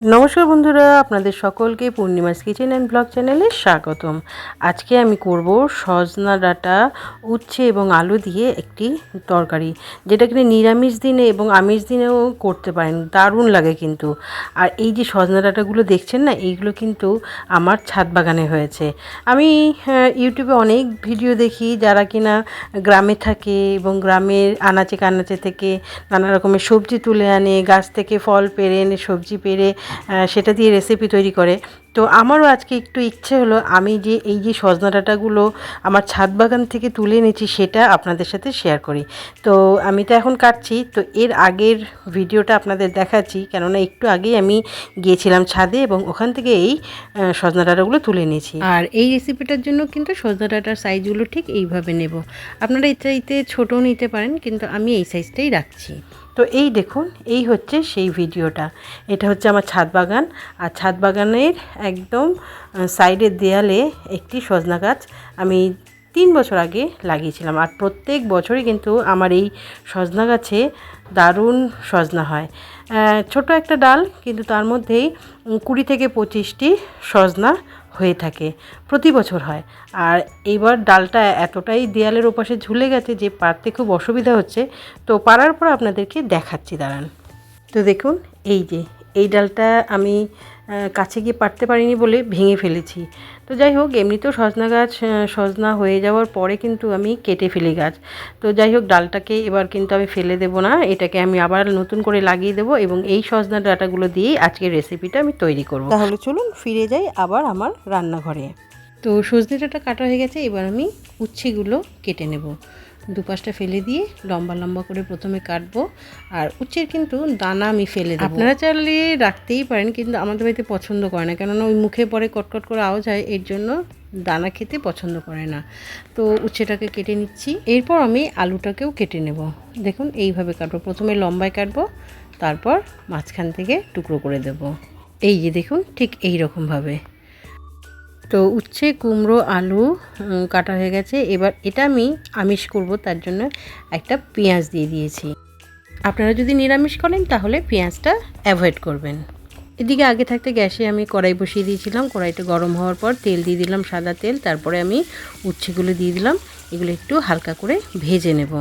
নমস্কার বন্ধুরা, আপনাদের সকলকে পূর্ণিমাস কিচেন অ্যান্ড ব্লগ চ্যানেলে স্বাগতম। আজকে আমি করব সজনা ডাঁটা, উচ্ছে এবং আলু দিয়ে একটি তরকারি, যেটা কিনা নিরামিষ দিনে এবং আমিষ দিনেও করতে পারেন, দারুণ লাগে কিন্তু। আর এই যে সজনা ডাঁটাগুলো দেখছেন না, এইগুলো কিন্তু আমার ছাদ বাগানে হয়েছে। আমি ইউটিউবে অনেক ভিডিও দেখি যারা কিনা গ্রামে থাকে এবং গ্রামের আনাচে কানাচে থেকে নানা রকমের সবজি তুলে আনে, গাছ থেকে ফল পেড়ে এনে সবজি পেড়ে সেটা দিয়ে রেসিপি তৈরি করে। তো আমারও আজকে একটু ইচ্ছে হলো আমি যে এই যে সজনা ডাঁটাগুলো আমার ছাদ বাগান থেকে তুলে এনেছি সেটা আপনাদের সাথে শেয়ার করি। তো আমি তো এখন কাটছি, তো এর আগের ভিডিওটা আপনাদের দেখাচ্ছি, কেননা একটু আগেই আমি গিয়েছিলাম ছাদে এবং ওখান থেকে এই সজনা ডাঁটাগুলো তুলে নিয়েছি। আর এই রেসিপিটার জন্য কিন্তু সজনা ডাঁটার সাইজগুলো ঠিক এইভাবে নেব। আপনারা চাইতে ছোটও নিতে পারেন, কিন্তু আমি এই সাইজটাই রাখছি। তো এই দেখুন, এই হচ্ছে সেই ভিডিওটা। এটা হচ্ছে আমার ছাদ বাগান, আর ছাদ বাগানের একদম সাইডের দেয়ালে একটি সজনা গাছ আমি 3 বছর আগে লাগিয়েছিলাম। আর প্রত্যেক বছরই কিন্তু আমার এই সজনা গাছে দারুণ সজনা হয়। ছোট একটা ডাল, কিন্তু তার মধ্যেই 20 থেকে 25টি সজনা হয়ে থাকে, প্রতি বছর হয়। আর এইবার ডালটা এতটাই দেয়ালের ওপাশে ঝুলে গেছে যে পারতে খুব অসুবিধা হচ্ছে। তো পারার পর আপনাদেরকে দেখাচ্ছি, দাঁড়ান। তো দেখুন, এই যে এই ডালটা আমি কাছে গিয়ে পারতে পারিনি বলে ভেঙে ফেলেছি। তো যাই হোক, এমনিতেও সজনা গাছ সজনা হয়ে যাওয়ার পরে কিন্তু আমি কেটে ফেলি গাছ। তো যাই হোক, ডালটাকে এবার কিন্তু আমি ফেলে দেব না, এটাকে আমি আবার নতুন করে লাগিয়ে দেবো এবং এই সজনা ডাঁটাগুলো দিয়েই আজকের রেসিপিটা আমি তৈরি করব। তাহলে চলুন ফিরে যাই আবার আমার রান্নাঘরে। তো সজনে ডাঁটা কাটা হয়ে গেছে, এবার আমি উচ্ছেগুলো কেটে নেব। দুপাশটা ফেলে দিয়ে লম্বা লম্বা করে প্রথমে কাটবো। আর উচ্ছের কিন্তু দানা আমি ফেলে দেবো, আপনারা চাইলে রাখতেই পারেন, কিন্তু আমাদের বাড়িতে পছন্দ করে না, কেননা ওই মুখে পরে কটকট করে আওয়াজ হয়, এর জন্য দানা খেতে পছন্দ করে না। তো উচ্ছেটাকে কেটে নিচ্ছি। এরপর আমি আলুটাকেও কেটে নেব। দেখুন এইভাবে কাটবো, প্রথমে লম্বায় কাটবো, তারপর মাঝখান থেকে টুকরো করে দেব। এই যে দেখুন, ঠিক এই রকমভাবে। তো উচ্ছে, কুমড়ো, আলু কাটা হয়ে গেছে। এবার এটা আমি আমিষ করব, তার জন্য একটা পেঁয়াজ দিয়ে দিয়েছি। আপনারা যদি নিরামিষ করেন তাহলে পেঁয়াজটা অ্যাভয়েড করবেন। এদিকে আগে থাকতে গ্যাসে আমি কড়াই বসিয়ে দিয়েছিলাম। কড়াইটা গরম হওয়ার পর তেল দিয়ে দিলাম, সাদা তেল। তারপরে আমি উচ্ছেগুলো দিয়ে দিলাম। এগুলো একটু হালকা করে ভেজে নেব,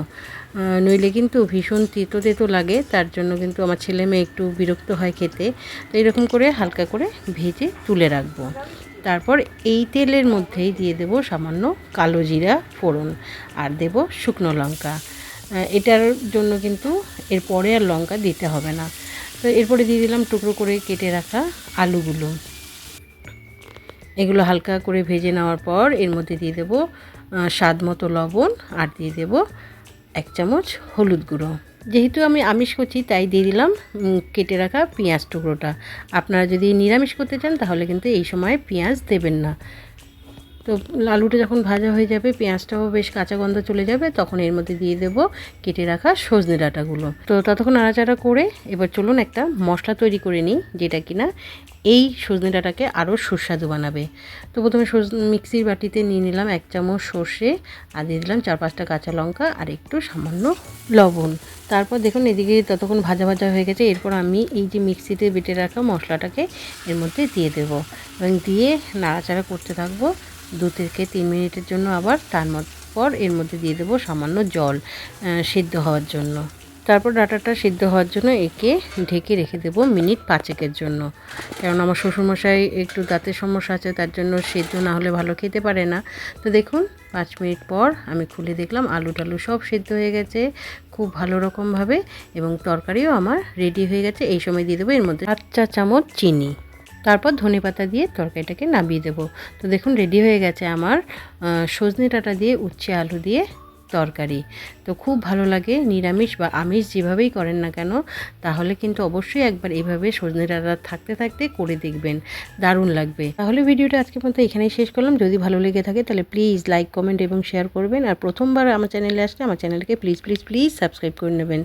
নইলে কিন্তু ভীষণ তেতো তেতো লাগে, তার জন্য কিন্তু আমার ছেলে মেয়ে একটু বিরক্ত হয় খেতে। তো এরকম করে হালকা করে ভেজে তুলে রাখবো। তারপর এই তেলের মধ্যেই দিয়ে দেব সামান্য কালো জিরা ফোড়ন, আর দেব শুকনো লঙ্কা। এটার জন্য কিন্তু এরপরে আর লঙ্কা দিতে হবে না। তো এরপরে দিয়ে দিলাম টুকরো করে কেটে রাখা আলুগুলো। এগুলো হালকা করে ভেজে নেওয়ার পর এর মধ্যে দিয়ে দেব স্বাদ মতো লবণ, আর দিয়ে দেব 1 চামচ হলুদ গুঁড়ো। যেহেতু আমি আমিষ করছি তাই দিয়ে দিলাম কেটে রাখা পেঁয়াজ টুকরোটা। আপনারা যদি নিরামিষ করতে চান তাহলে কিন্তু এই সময় পেঁয়াজ দেবেন না। তো আলুটা যখন ভাজা হয়ে যাবে, পেঁয়াজটাও বেশ কাঁচা গন্ধ চলে যাবে, তখন এর মধ্যে দিয়ে দেব কেটে রাখা সজনে ডাঁটাগুলো। তো ততক্ষণ নাড়াচাড়া করে এবার চলুন একটা মশলা তৈরি করে নিই, যেটা কিনা এই সজনে ডাঁটাকে আরও সুস্বাদু বানাবে। তো প্রথমে মিক্সির বাটিতে নিয়ে নিলাম 1 চামচ সর্ষে, আর দিয়ে দিলাম 4-5টা কাঁচা লঙ্কা, আর একটু সামান্য লবণ। তারপর দেখুন এদিকে ততক্ষণ ভাজা ভাজা হয়ে গেছে। এরপর আমি এই যে মিক্সিতে বেটে রাখা মশলাটাকে এর মধ্যে দিয়ে দেব এবং দিয়ে নাড়াচাড়া করতে থাকবো 2 থেকে 3 মিনিটের জন্য। আবার তার পর এর মধ্যে দিয়ে দেবো সামান্য জল সিদ্ধ হওয়ার জন্য। তারপর ডাঁটাটা সিদ্ধ হওয়ার জন্য একে ঢেকে রেখে দেবো মিনিট 5-এর জন্য, কারণ আমার শ্বশুরমশাই একটু দাঁতের সমস্যা আছে, তার জন্য সিদ্ধ না হলে ভালো খেতে পারে না। তো দেখুন 5 মিনিট পর আমি খুলে দেখলাম আলু টালু সব সিদ্ধ হয়ে গেছে খুব ভালো রকমভাবে, এবং তরকারিও আমার রেডি হয়ে গেছে। এই সময় দিয়ে দেবো এর মধ্যে 8 চা চামচ চিনি, তারপর ধনেপাতা দিয়ে তরকারিটাকে নামিয়ে দেব। তো দেখুন রেডি হয়ে গেছে আমার সজনে ডাঁটা দিয়ে উচ্ছে আলু দিয়ে তরকারি। তো খুব ভালো লাগে, নিরামিষ বা আমিষ যেভাবেই করেন না কেন, তাহলে কিন্তু অবশ্যই একবার এইভাবে সজনে ডাঁটা থাকতে থাকতে করে দেখবেন, দারুণ লাগবে। তাহলে ভিডিওটা আজকে পর্যন্ত এখানেই শেষ করলাম। যদি ভালো লেগে থাকে তাহলে প্লিজ লাইক, কমেন্ট এবং শেয়ার করবেন। আর প্রথমবার আমার চ্যানেলে আসলে আমার চ্যানেলকে প্লিজ প্লিজ প্লিজ সাবস্ক্রাইব করে নেবেন।